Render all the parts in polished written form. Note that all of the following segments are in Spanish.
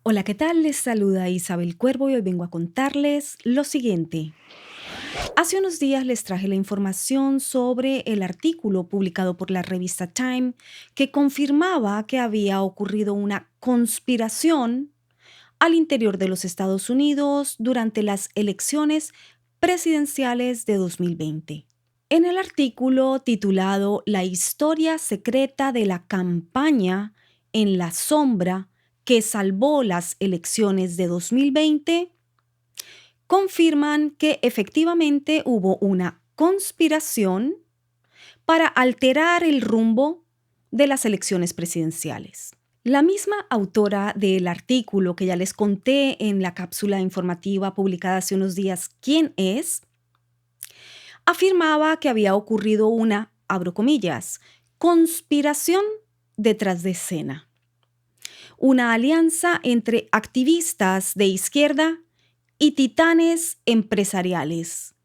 Hola, ¿qué tal? Les saluda Isabel Cuervo y hoy vengo a contarles lo siguiente. Hace unos días les traje la información sobre el artículo publicado por la revista Time que confirmaba que había ocurrido una conspiración al interior de los Estados Unidos durante las elecciones presidenciales de 2020. En el artículo titulado La historia secreta de la campaña en la sombra que salvó las elecciones de 2020, confirman que efectivamente hubo una conspiración para alterar el rumbo de las elecciones presidenciales. La misma autora del artículo que ya les conté en la cápsula informativa publicada hace unos días, ¿quién es?, afirmaba que había ocurrido una, abro comillas, conspiración detrás de escena. Una alianza entre activistas de izquierda y titanes empresariales.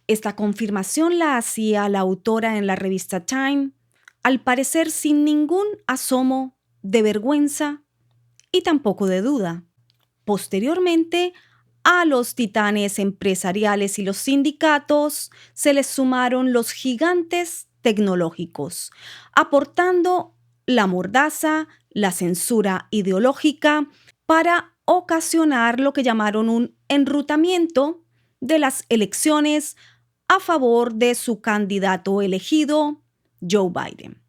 Esta confirmación la hacía la autora en la revista Time, al parecer sin ningún asomo de vergüenza y tampoco de duda. Posteriormente, a los titanes empresariales y los sindicatos se les sumaron los gigantes tecnológicos, aportando la mordaza, la censura ideológica para ocasionar lo que llamaron un enrutamiento de las elecciones a favor de su candidato elegido, Joe Biden.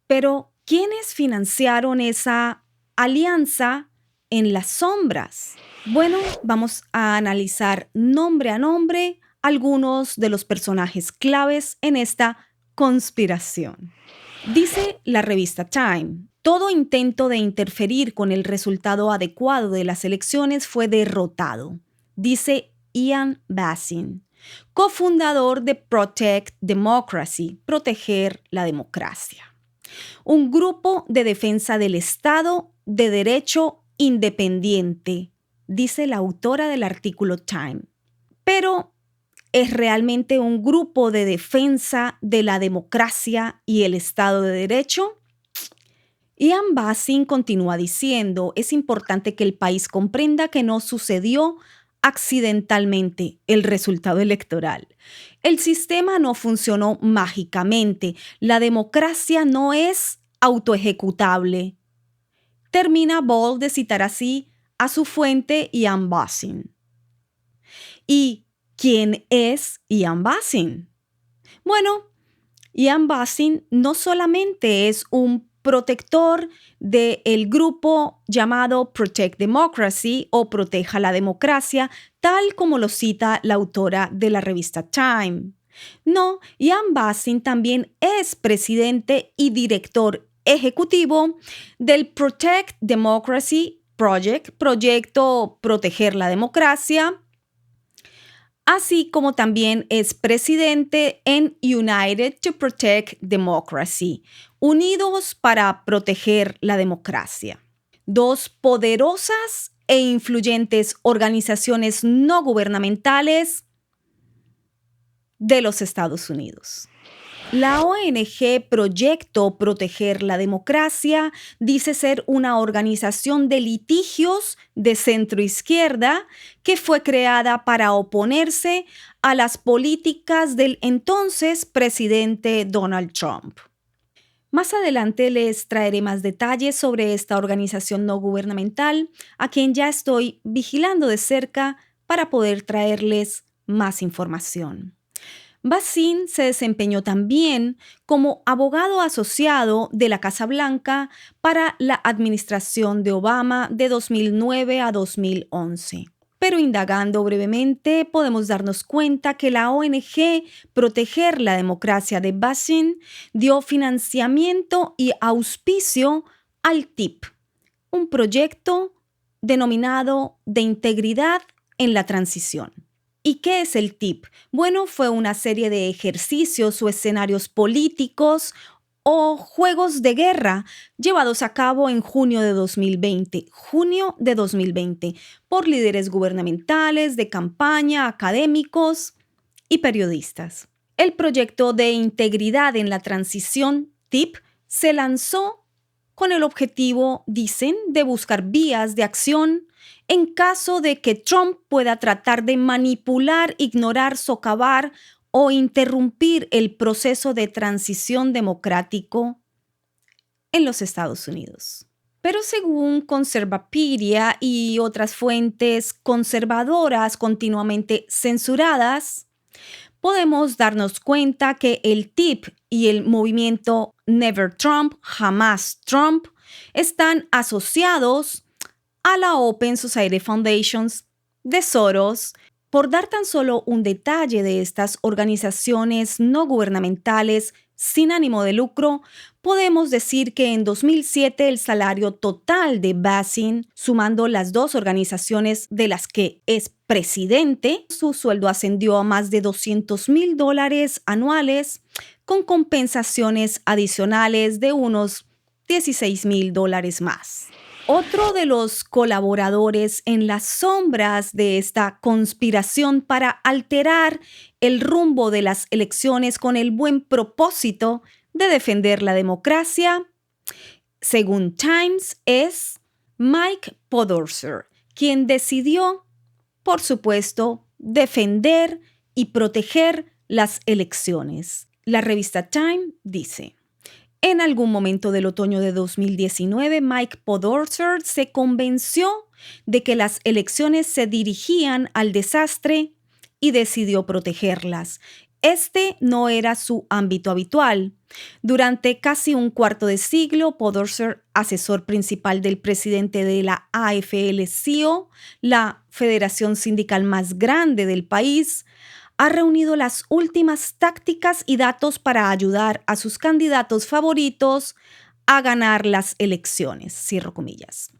Pero, ¿quiénes financiaron esa alianza en las sombras? Bueno, vamos a analizar nombre a nombre algunos de los personajes claves en esta conspiración. Dice la revista Time, todo intento de interferir con el resultado adecuado de las elecciones fue derrotado, dice Ian Bassin, cofundador de Protect Democracy, proteger la democracia, un grupo de defensa del Estado de Derecho independiente, dice la autora del artículo Time. Pero, ¿es realmente un grupo de defensa de la democracia y el Estado de Derecho? Ian Bassin continúa diciendo, es importante que el país comprenda que no sucedió accidentalmente el resultado electoral. El sistema no funcionó mágicamente. La democracia no es autoejecutable. Termina Ball de citar así a su fuente Ian Bassin. ¿Y quién es Ian Bassin? Bueno, Ian Bassin no solamente es un protector del grupo llamado Protect Democracy o Proteja la Democracia, tal como lo cita la autora de la revista Time. No, Ian Bassin también es presidente y director ejecutivo del Protect Democracy Project, proyecto Proteger la Democracia, así como también es presidente en United to Protect Democracy, Unidos para Proteger la Democracia. Dos poderosas e influyentes organizaciones no gubernamentales de los Estados Unidos. La ONG Proyecto Proteger la Democracia dice ser una organización de litigios de centroizquierda que fue creada para oponerse a las políticas del entonces presidente Donald Trump. Más adelante les traeré más detalles sobre esta organización no gubernamental, a quien ya estoy vigilando de cerca para poder traerles más información. Bassin se desempeñó también como abogado asociado de la Casa Blanca para la administración de Obama de 2009 a 2011. Pero indagando brevemente, podemos darnos cuenta que la ONG Proteger la Democracia de Bassin dio financiamiento y auspicio al TIP, un proyecto denominado de integridad en la transición. ¿Y qué es el TIP? Bueno, fue una serie de ejercicios o escenarios políticos o juegos de guerra llevados a cabo en junio de 2020, por líderes gubernamentales, de campaña, académicos y periodistas. El proyecto de integridad en la transición, TIP, se lanzó con el objetivo, dicen, de buscar vías de acción en caso de que Trump pueda tratar de manipular, ignorar, socavar o interrumpir el proceso de transición democrático en los Estados Unidos. Pero según Conservapedia y otras fuentes conservadoras continuamente censuradas, podemos darnos cuenta que el TIP y el movimiento Never Trump, Jamás Trump, están asociados a la Open Society Foundations de Soros. Por dar tan solo un detalle de estas organizaciones no gubernamentales sin ánimo de lucro, podemos decir que en 2007 el salario total de Bassin, sumando las dos organizaciones de las que es presidente, su sueldo ascendió a más de $200,000 anuales, con compensaciones adicionales de unos $16,000 más. Otro de los colaboradores en las sombras de esta conspiración para alterar el rumbo de las elecciones con el buen propósito de defender la democracia, según Times, es Mike Podorcer, quien decidió, por supuesto, defender y proteger las elecciones. La revista Time dice: en algún momento del otoño de 2019, Mike Podorcer se convenció de que las elecciones se dirigían al desastre y decidió protegerlas. Este no era su ámbito habitual. Durante casi un cuarto de siglo, Podorcer, asesor principal del presidente de la AFL-CIO, la federación sindical más grande del país, ha reunido las últimas tácticas y datos para ayudar a sus candidatos favoritos a ganar las elecciones, cierro comillas.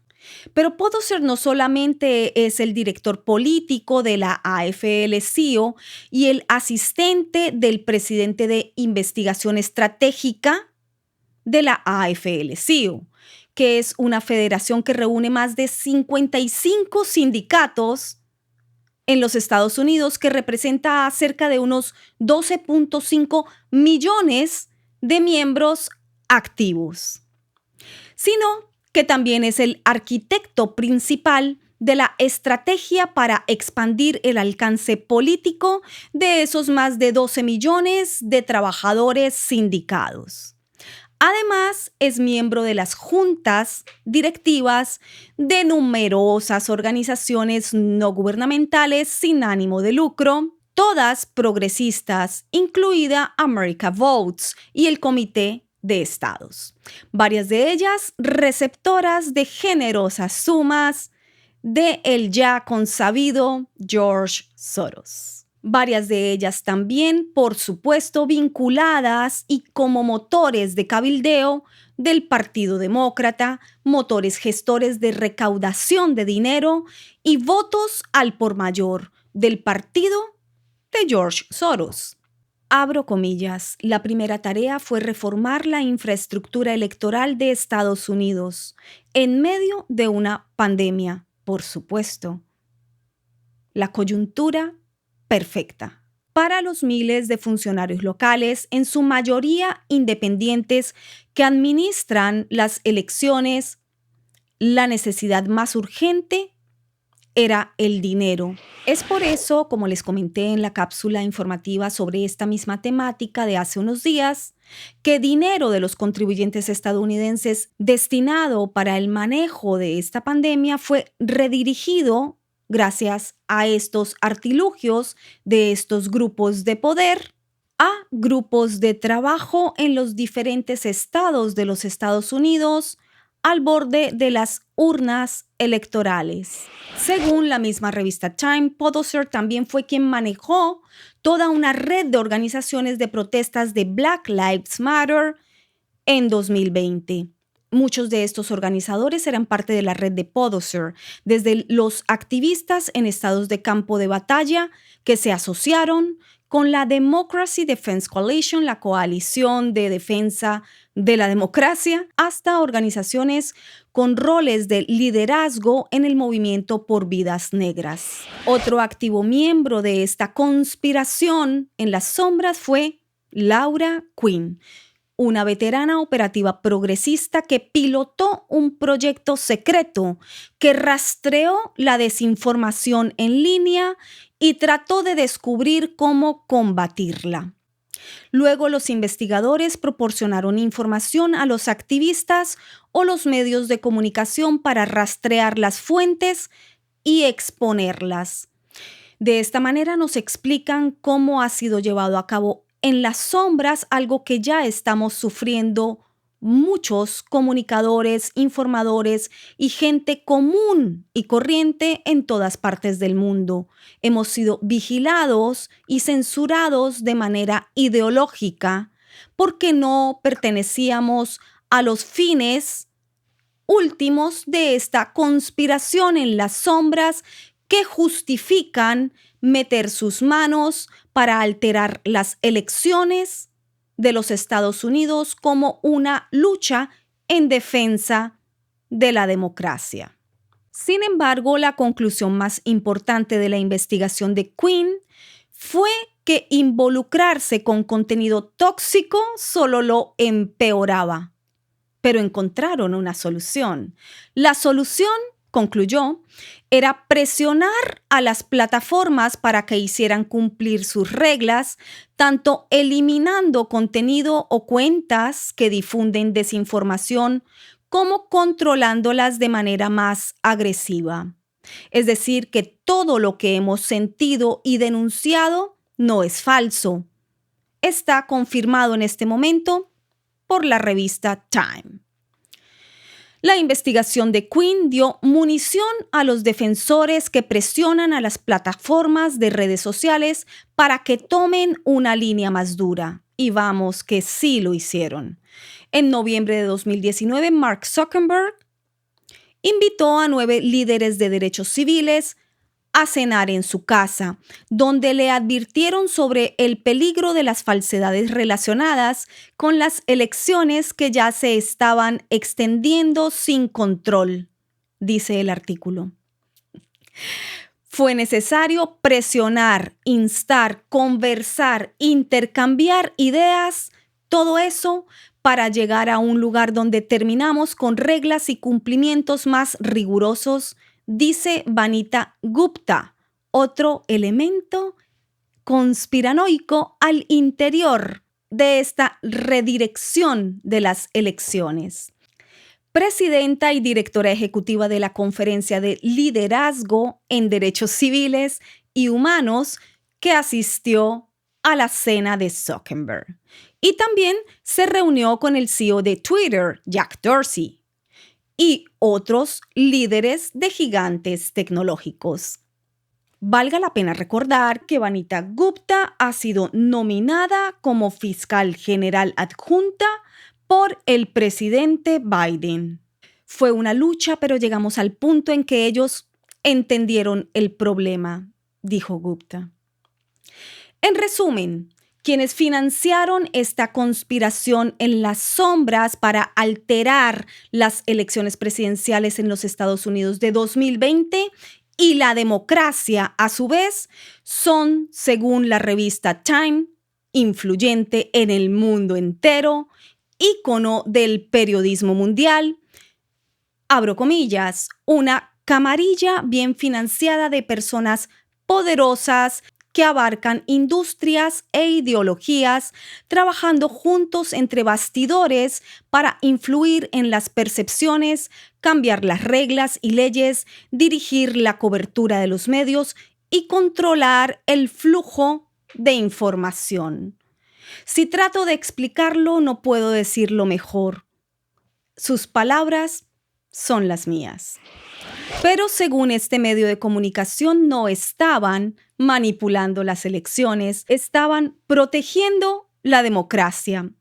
Pero Podorcer no solamente es el director político de la AFL-CIO y el asistente del presidente de investigación estratégica de la AFL-CIO, que es una federación que reúne más de 55 sindicatos en los Estados Unidos, que representa a cerca de unos 12.5 millones de miembros activos, sino que también es el arquitecto principal de la estrategia para expandir el alcance político de esos más de 12 millones de trabajadores sindicados. Además, es miembro de las juntas directivas de numerosas organizaciones no gubernamentales sin ánimo de lucro, todas progresistas, incluida America Votes y el Comité de Estados, varias de ellas receptoras de generosas sumas de el ya consabido George Soros. Varias de ellas también, por supuesto, vinculadas y como motores de cabildeo del Partido Demócrata, motores gestores de recaudación de dinero y votos al por mayor del partido de George Soros. Abro comillas, la primera tarea fue reformar la infraestructura electoral de Estados Unidos en medio de una pandemia, por supuesto. La coyuntura perfecta para los miles de funcionarios locales, en su mayoría independientes, que administran las elecciones. La necesidad más urgente era el dinero. Es por eso, como les comenté en la cápsula informativa sobre esta misma temática de hace unos días, que dinero de los contribuyentes estadounidenses destinado para el manejo de esta pandemia fue redirigido gracias a estos artilugios de estos grupos de poder a grupos de trabajo en los diferentes estados de los Estados Unidos al borde de las urnas electorales. Según la misma revista Time, Podorcer también fue quien manejó toda una red de organizaciones de protestas de Black Lives Matter en 2020. Muchos de estos organizadores eran parte de la red de Podorcer, desde los activistas en estados de campo de batalla que se asociaron con la Democracy Defense Coalition, la coalición de defensa de la democracia, hasta organizaciones con roles de liderazgo en el movimiento por vidas negras. Otro activo miembro de esta conspiración en las sombras fue Laura Quinn, una veterana operativa progresista que pilotó un proyecto secreto que rastreó la desinformación en línea y trató de descubrir cómo combatirla. Luego, los investigadores proporcionaron información a los activistas o los medios de comunicación para rastrear las fuentes y exponerlas. De esta manera nos explican cómo ha sido llevado a cabo en las sombras algo que ya estamos sufriendo muchos comunicadores, informadores y gente común y corriente en todas partes del mundo. Hemos sido vigilados y censurados de manera ideológica porque no pertenecíamos a los fines últimos de esta conspiración en las sombras que justifican meter sus manos para alterar las elecciones de los Estados Unidos como una lucha en defensa de la democracia. Sin embargo, la conclusión más importante de la investigación de Quinn fue que involucrarse con contenido tóxico solo lo empeoraba. Pero encontraron una solución. La solución, concluyó, era presionar a las plataformas para que hicieran cumplir sus reglas, tanto eliminando contenido o cuentas que difunden desinformación, como controlándolas de manera más agresiva. Es decir, que todo lo que hemos sentido y denunciado no es falso. Está confirmado en este momento por la revista Time. La investigación de Quinn dio munición a los defensores que presionan a las plataformas de redes sociales para que tomen una línea más dura. Y vamos, que sí lo hicieron. En noviembre de 2019, Mark Zuckerberg invitó a 9 líderes de derechos civiles a cenar en su casa, donde le advirtieron sobre el peligro de las falsedades relacionadas con las elecciones que ya se estaban extendiendo sin control, dice el artículo. Fue necesario presionar, instar, conversar, intercambiar ideas, todo eso para llegar a un lugar donde terminamos con reglas y cumplimientos más rigurosos, dice Vanita Gupta, otro elemento conspiranoico al interior de esta redirección de las elecciones. Presidenta y directora ejecutiva de la Conferencia de Liderazgo en Derechos Civiles y Humanos, que asistió a la cena de Zuckerberg. Y también se reunió con el CEO de Twitter, Jack Dorsey, y otros líderes de gigantes tecnológicos. Valga la pena recordar que Vanita Gupta ha sido nominada como fiscal general adjunta por el presidente Biden. Fue una lucha, pero llegamos al punto en que ellos entendieron el problema, dijo Gupta. En resumen, quienes financiaron esta conspiración en las sombras para alterar las elecciones presidenciales en los Estados Unidos de 2020 y la democracia, a su vez, son, según la revista Time, influyente en el mundo entero, ícono del periodismo mundial, abro comillas, una camarilla bien financiada de personas poderosas que abarcan industrias e ideologías, trabajando juntos entre bastidores para influir en las percepciones, cambiar las reglas y leyes, dirigir la cobertura de los medios y controlar el flujo de información. Si trato de explicarlo, no puedo decirlo mejor. Sus palabras son las mías. Pero según este medio de comunicación, no estaban manipulando las elecciones, estaban protegiendo la democracia.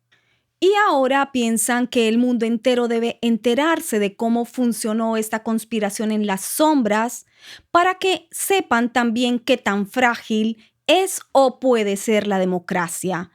Y ahora piensan que el mundo entero debe enterarse de cómo funcionó esta conspiración en las sombras para que sepan también qué tan frágil es o puede ser la democracia.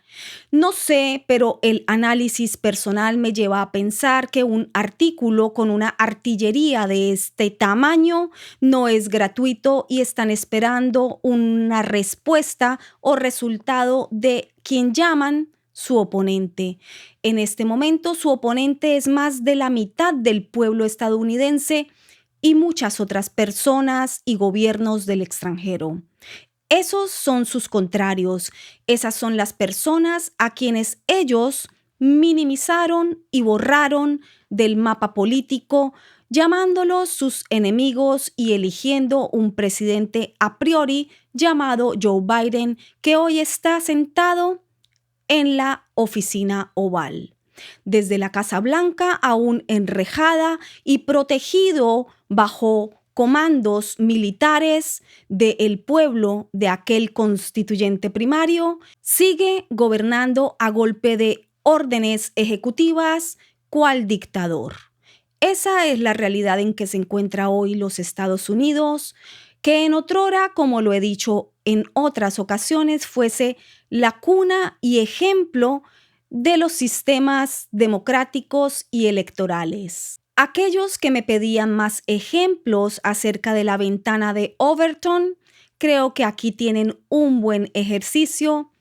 No sé, pero el análisis personal me lleva a pensar que un artículo con una artillería de este tamaño no es gratuito y están esperando una respuesta o resultado de quien llaman su oponente. En este momento, su oponente es más de la mitad del pueblo estadounidense y muchas otras personas y gobiernos del extranjero. Esos son sus contrarios. Esas son las personas a quienes ellos minimizaron y borraron del mapa político, llamándolos sus enemigos y eligiendo un presidente a priori llamado Joe Biden, que hoy está sentado en la oficina oval. Desde la Casa Blanca, aún enrejada y protegido bajo comandos militares del pueblo de aquel constituyente primario, sigue gobernando a golpe de órdenes ejecutivas cual dictador. Esa es la realidad en que se encuentra hoy los Estados Unidos, que en otrora, como lo he dicho en otras ocasiones, fuese la cuna y ejemplo de los sistemas democráticos y electorales. Aquellos que me pedían más ejemplos acerca de la ventana de Overton, creo que aquí tienen un buen ejercicio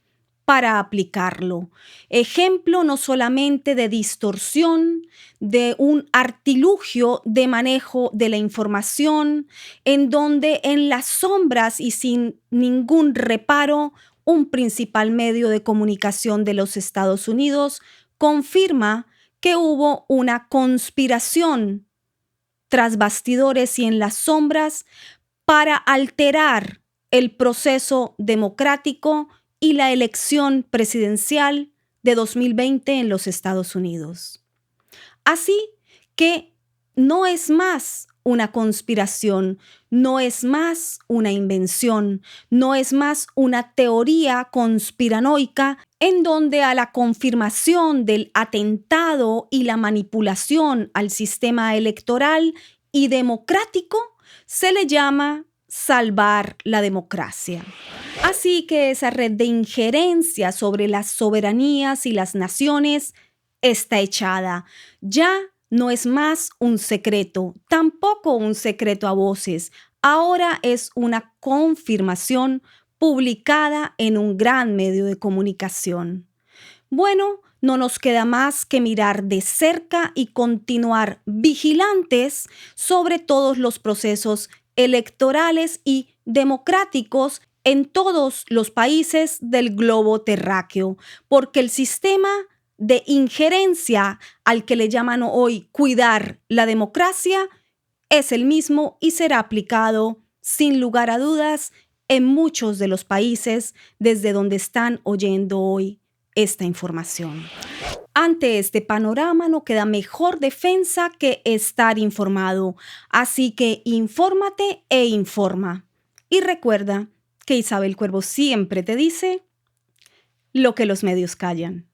para aplicarlo. Ejemplo no solamente de distorsión, de un artilugio de manejo de la información, en donde en las sombras y sin ningún reparo, un principal medio de comunicación de los Estados Unidos confirma que hubo una conspiración tras bastidores y en las sombras para alterar el proceso democrático y la elección presidencial de 2020 en los Estados Unidos. Así que no es más una conspiración, no es más una invención, no es más una teoría conspiranoica en donde a la confirmación del atentado y la manipulación al sistema electoral y democrático se le llama salvar la democracia. Así que esa red de injerencia sobre las soberanías y las naciones está echada. Ya no es más un secreto, tampoco un secreto a voces. Ahora es una confirmación publicada en un gran medio de comunicación. Bueno, no nos queda más que mirar de cerca y continuar vigilantes sobre todos los procesos electorales y democráticos en todos los países del globo terráqueo, porque el sistema de injerencia al que le llaman hoy cuidar la democracia es el mismo y será aplicado sin lugar a dudas en muchos de los países desde donde están oyendo hoy esta información. Ante este panorama no queda mejor defensa que estar informado, así que infórmate e informa. Y recuerda que Isabel Cuervo siempre te dice lo que los medios callan.